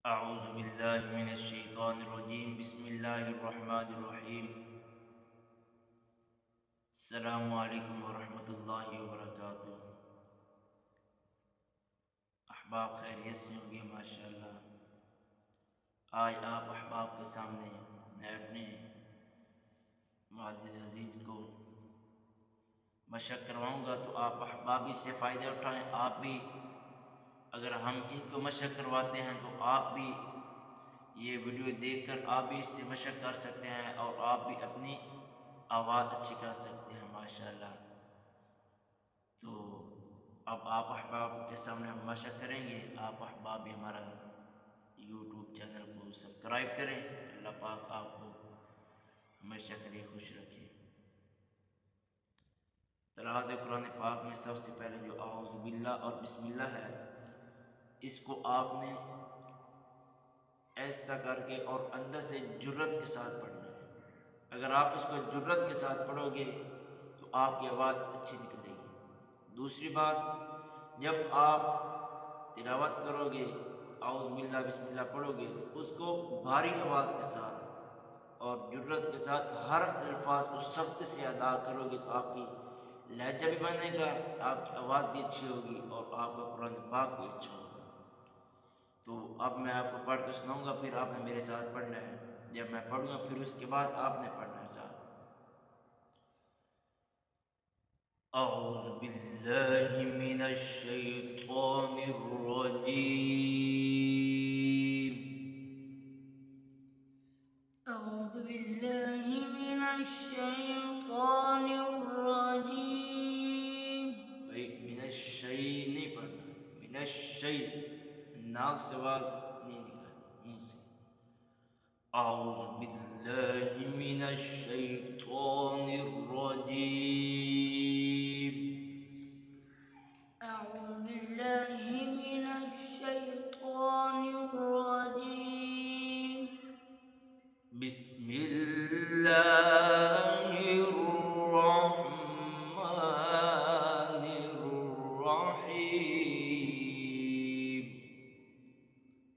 अऊज़ुबिल्लाहिमिनश्शैतानिर्रजीम बिस्मिल्लाहिर्रहमानिर्रहीम। अस्सलामु अलैकुम वरहमतुल्लाहि वबरकातुहू। अहबाब खैरियत से होंगे माशाअल्लाह। आज आप अहबाब के सामने मैं अपने मुअज़्ज़िज़ अज़ीज़ को मशक़ करवाऊँगा, तो आप अहबाब इससे फ़ायदे उठाएँ। आप भी अगर हम इनको मशक़ करवाते हैं तो आप भी ये वीडियो देखकर आप भी इससे मशक़ कर सकते हैं और आप भी अपनी आवाज़ अच्छी कर सकते हैं माशाअल्लाह। तो अब आप अहबाब के सामने हम मशक़ करेंगे। आप अहबाब भी हमारा यूट्यूब चैनल को सब्सक्राइब करें। अल्लाह पाक आपको हमेशा के लिए खुश रखे। तिलावत कुरान पाक में सबसे पहले जो आऊज़ु बिल्लाह और बिस्मिल्लाह है, इसको आपने ऐसा करके और अंदर से जुर्रत के साथ पढ़ना है। अगर आप इसको जुर्रत के साथ पढ़ोगे तो आपकी आवाज़ अच्छी निकलेगी। दूसरी बात, जब आप तिलावत करोगे, आऊज़ बिल्लाह बिस्मिल्लाह पढ़ोगे, तो उसको भारी आवाज़ के साथ और जुर्रत के साथ हर अल्फाज को सख्ती से अदा करोगे तो आपकी लहजा भी बनेगा, आपकी आवाज़ भी अच्छी होगी और आपका कुरान पाक भी अच्छा होगा। तो अब मैं आपको पढ़ के सुनाऊँगा, फिर आपने मेरे साथ पढ़ना है। जब मैं पढ़ूँगा फिर उसके बाद आपने पढ़ना है साथ। अऊज़ु बिल्लाहि मिनश शैतानिर रजीम। अऊज़ु बिल्लाहि मिनश शैतानिर रजीम। भाई मिनश शै नहीं पढ़ना, मिनश शै नाक से आवाज़ नहीं निकालनी मुँह से। अऊज़ु बिल्लाहि मिनश शैतानिर रजीम। अऊज़ु बिल्लाहि मिनश शैतानिर रजीम। बिस्मिल्लाहिर्रहमानिर्रहीम।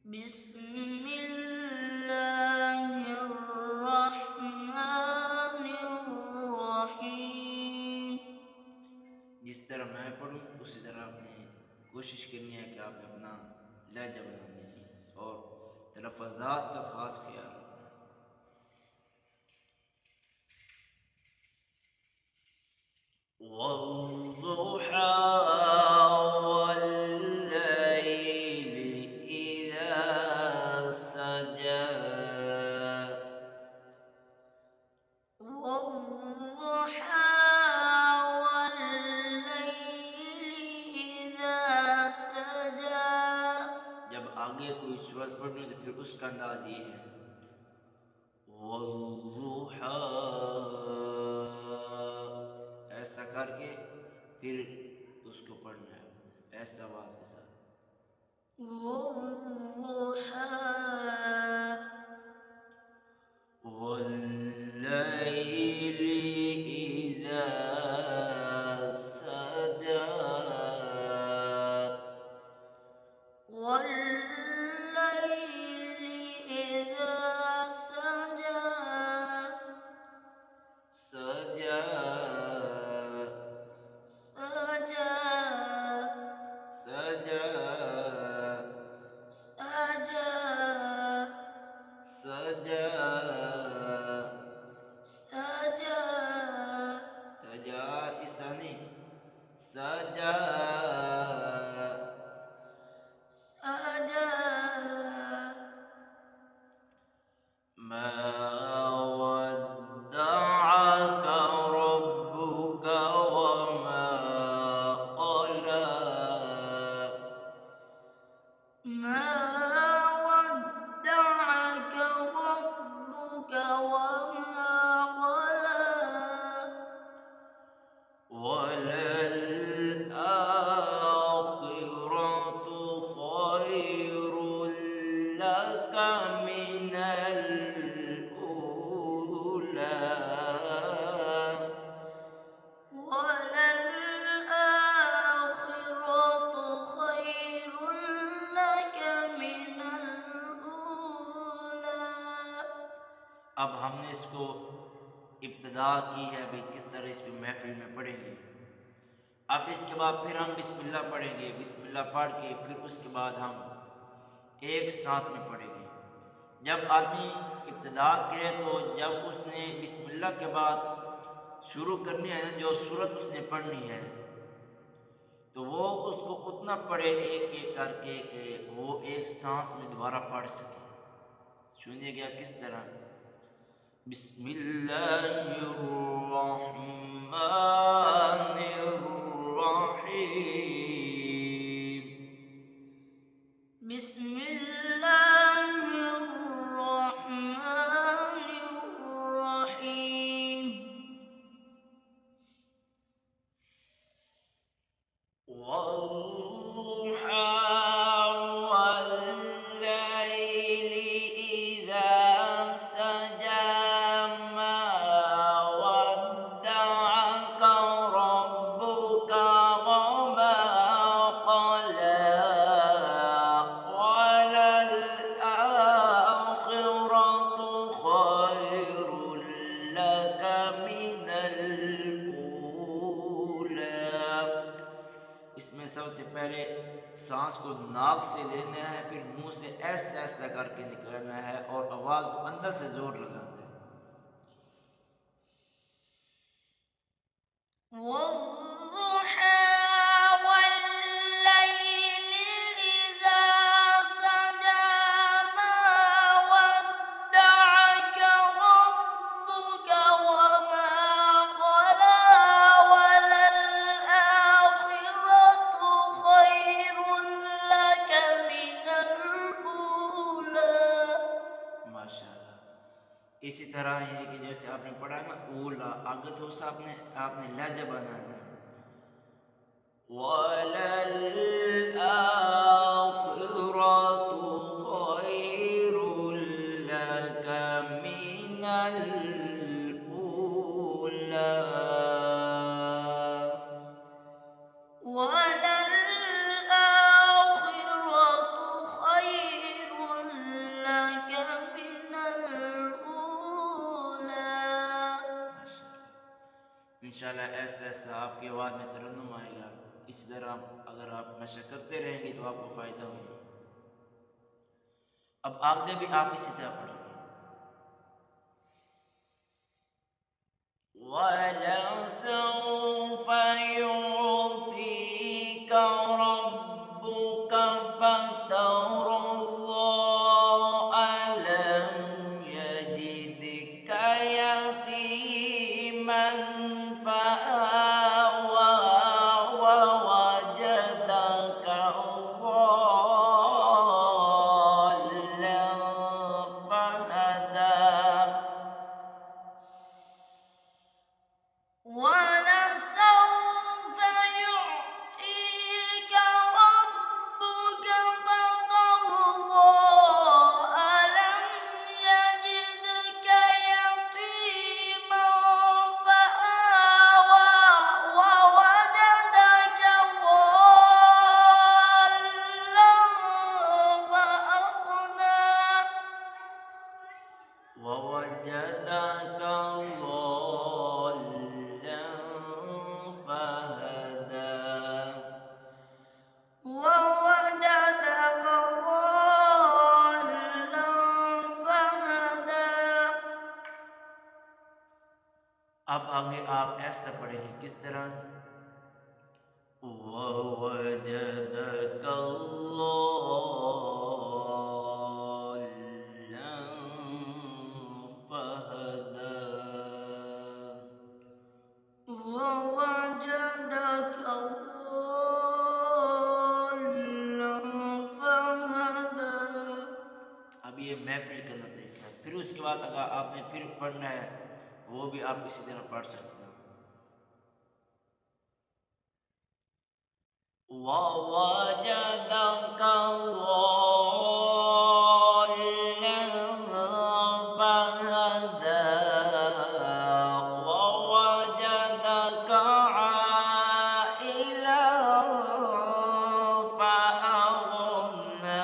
बिस्मिल्लाहिर्रहमानिर्रहीम। जिस तरह मैं पढ़ूँ उसी तरह आपने कोशिश करनी है कि आपने अपना लहजा बनाने की और तलफ़्फ़ुज़ात का ख़ास ख्याल रखना है। वद्दुहा वल्लैलि इज़ा सजा। वद्दुहा वल्लैलि इज़ा सजा। जब आगे कोई सूरत पढ़नी हो तो फिर उसका अंदाज ये है, वद्दुहा, ऐसा करके फिर उसको पढ़ना है ऐसा आवाज़ के साथ। वद्दुहा वल्लैलि इज़ा सजा। वल्लैलि इज़ा सजा। सजा सजा सजा सजा सजा सजा सजा, ऐसा नहीं, सजा। सजा। मा वद्दअक रब्बुक वमा क़ला। ما ودعك ربك وما قلى. وللآخرة خير لك من الأولى. وللآخرة خير لك من الأولى. अब हमने इसको इब्तिदा की है, भाई किस तरह इसको महफिल में पढ़ेंगे। अब इसके बाद फिर हम बिस्मिल्लाह पढ़ेंगे, बिस्मिल्लाह पढ़ के फिर उसके बाद हम एक सांस में पढ़ेंगे। जब आदमी इब्तिदा करे तो जब उसने बिस्मिल्लाह के बाद शुरू करनी है ना, जो सूरत उसने पढ़नी है, तो वो उसको उतना पढ़े एक एक करके कि वो एक सांस में दोबारा पढ़ सके। सुनिएगा किस तरह। बिस्मिल्लाहिर्रहमानिर्रहीम। बिस्मिल्लाहिर्रहमानिर्रहीम। والضحى والليل إذا سجى ما ودعك ربك وما قلى وللآخرة خير لك من الأولى। इसमें सबसे पहले सांस को नाक से लेना है, फिर मुंह से ऐसा ऐसा करके निकालना है और आवाज को अंदर से जोर लगाना है। والضحى والليل إذا سجى ما ودعك ربك وما قلى وللآخرة خير لك من الأولى। माशाल्लाह। इसी तरह यानी कि जैसे आपने पढ़ा ना ओला, आगे तो उस आपने लहजा बनाना है। वललआखिरतु खैरुल लक मिनल ऊला। وللآخرة خير لك من الأولى। इंशाल्लाह ऐसा ऐसा आपकी आवाज़ में तरन्नुम आएगा। इसी तरह अगर आप नशा करते रहेंगे तो आपको फ़ायदा होगा। अब आगे भी आप इसी तरह पढ़ेंगे। वलसौफ युअतीक रब्बुक फतर्दा अलम यजिदक यतीमन फआवा ववजदक ضالا फहदा। ولسوف يعطيك ربك فترضى ألم يجدك يتيما فآوى ووجدك ضالا فأغنى ووجدك ضالا فهدى। ووجدك ضالا فهدى। अब आगे आप ऐसा पढ़ेंगे किस तरह। ववजदक ضالا फहदى। ووجدك ضالا فهدى। अब ये महफिल का नतीजा है। फिर उसके बाद अगर आपने फिर पढ़ना है वो भी आप इसी तरह पढ़ सकते हो। ववजदक ضالا فهدى ووجدك عائلا فأغنى।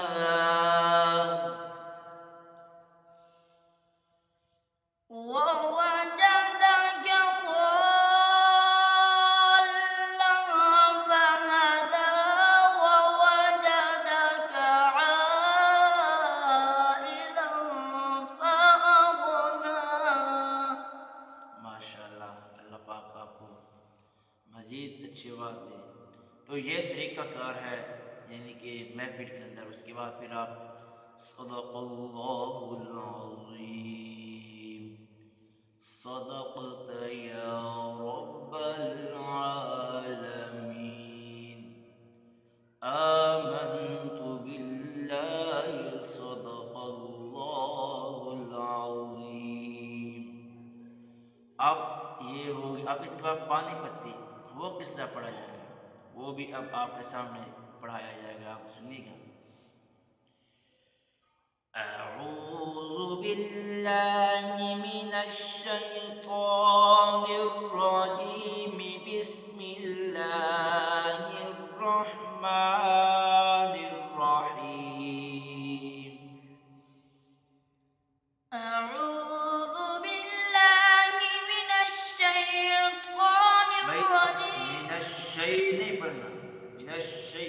तो ये तरीक़ाकार है यानी कि महफ़िल के अंदर। उसके बाद फिर आप सदक़ल्लाहुल अज़ीम, सदक़त या रब्बल आलमीन, आमन्तु बिल्लाहि सदक़ल्लाहुल अज़ीम। अब ये हो गया। अब इसके बाद पानी पत्ती, वो किस तरह पढ़ा जाएगा वो भी अब आपके सामने पढ़ाया जाएगा, आप सुनिएगा। अऊज़ु बिल्लाहि मिनश शैतानिर रजीम, बिस्मिल्लाहिर रहमानिर रहीम। أعوذ بالله من الشيطان भाई الرجيم मिनश शै नहीं पढ़ना, मिनश शै।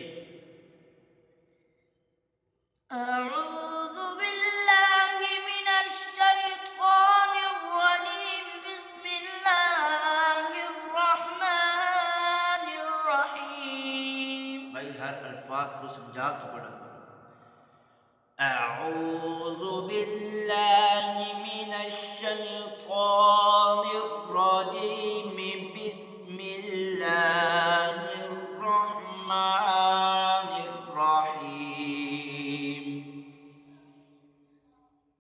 أعوذ بالله من الشيطان الرجيم بسم الله الرحمن الرحيم भाई हर अल्फाज को समझा के पढ़ा करो। अऊज़ु बिल्लाहि मिनश शैतानिर रजीम, बिस्मिल्लाहिर रहमानिर रहीम।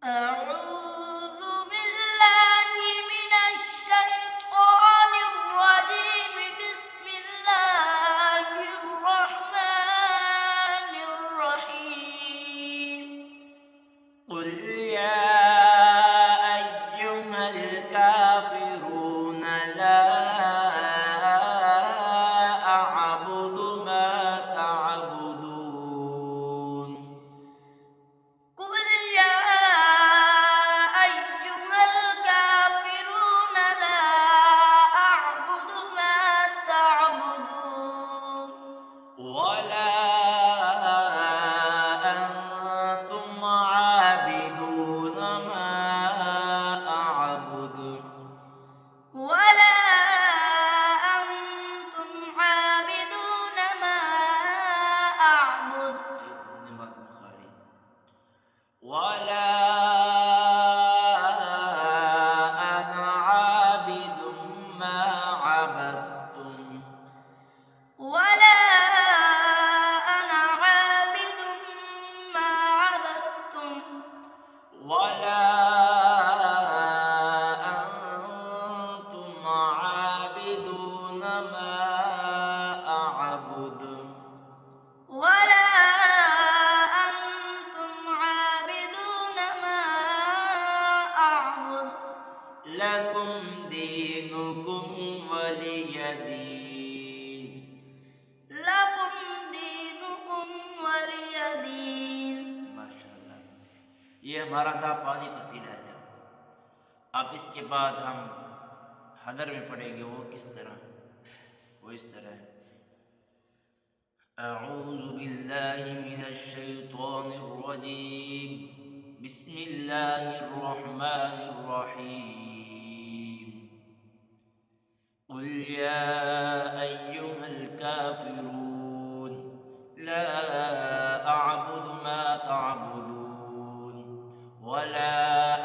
أعوذ بالله من الشيطان الرجيم بسم الله الرحمن الرحيم قل يا أيها الكافرون لا أعبد ما تعبدون. قل يا أيها الكافرون لا أعبد ما تعبدون ولا أنتم عابدون ما أعبد. ولا أنتم عابدون ما أعبد ولا أنا عابد ما عبدتم. ولا أنا عابد ما عبدتم ولا أنتم عابدون ما أعبد. ولا أنتم عابدون ما أعبد لكم دينكم ولي دين. لكم دينكم ولي دين माशाल्लाह, ये हमारा था पानी पत्ती लहजा। अब इसके बाद हम हदर में पढ़ेंगे। वो किस तरह, वो इस तरह है। अऊज़ु बिल्लाहि मिनश शैतानिर रजीम, बिस्मिल्लाहिर रहमानिर रहीम। कुल या अय्युहल काफिरून ला अअबुदु मा तअबुदून वला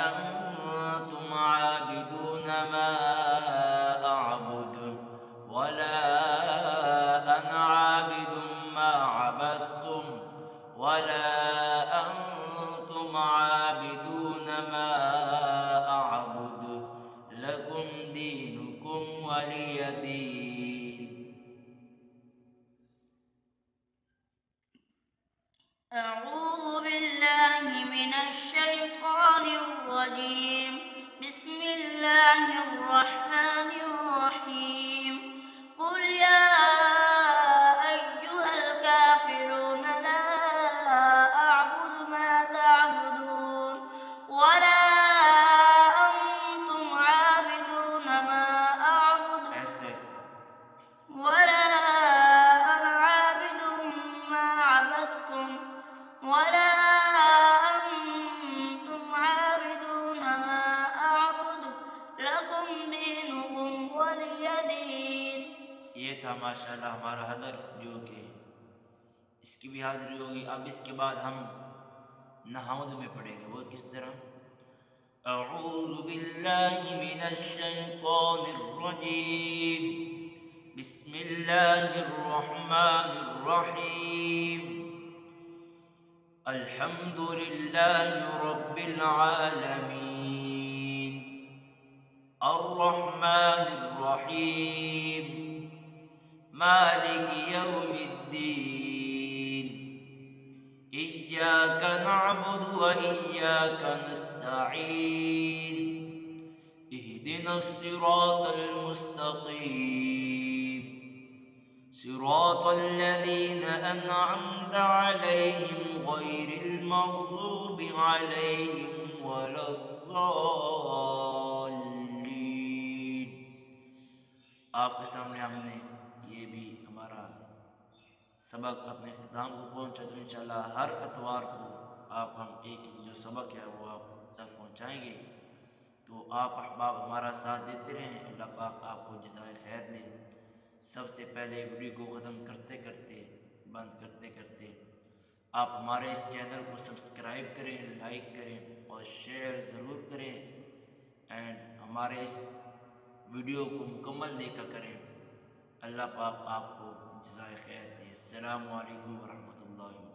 अंतुम आबिदून मा अअबुद वला अना आबिदुम मा अबदतुम वला अंतुम आबिदून मा अअबुद लकुम दीनुकुम वलिय दीन। أعوذ بالله من الشيطان الرجيم بسم الله الرحمن الرحيم قل يا أيها الكافرون لا أعبد ما تعبدون ولا أنتم عابدون ما أعبد ऐसे ऐसे ولا أنا عابد ما عبدتم ولا أنتم عابدون ما أعبد لكم دينكم माशाल्लाह हमारा हदर जो कि इसकी भी हाज़िरी होगी। अब इसके बाद हम नहाउद में पढ़ेंगे, वो किस तरह। अऊज़ु बिल्लाहि मिनश शैतानिर रजीम, बिस्मिल्लाहिर रहमानिर रहीम, अल्हम्दुलिल्लाहि रब्बिल आलमीन, अर्रहमानिर रहीम, मालिकि यौमिद्दीन, इय्याका नअबुदु व इय्याका नस्तईन, इहदिनस सिरातल मुस्तकीम, सिरातल लज़ीना अनअमता अलैहिम गैरिल मग़ज़ूबि अलैहिम वलद्दाल्लीन। आपके सामने हमने ये भी हमारा सबक अपने इख्तिताम को पहुँचा, तो इंशाअल्लाह हर इतवार को आप हम एक जो सबक है वो आप तक पहुँचाएँगे। तो आप अहबाब हमारा साथ देते रहें, अल्लाह पाक आपको जज़ाए खैर दे। सबसे पहले वीडियो को ख़त्म करते करते बंद करते करते आप हमारे इस चैनल को सब्सक्राइब करें, लाइक करें और शेयर ज़रूर करें एंड हमारे इस वीडियो को मुकम्मल देखा करें। अल्लाह पाक आपको जज़ाए खैर दे। अस्सलामु अलैकुम व रहमतुल्लाहि।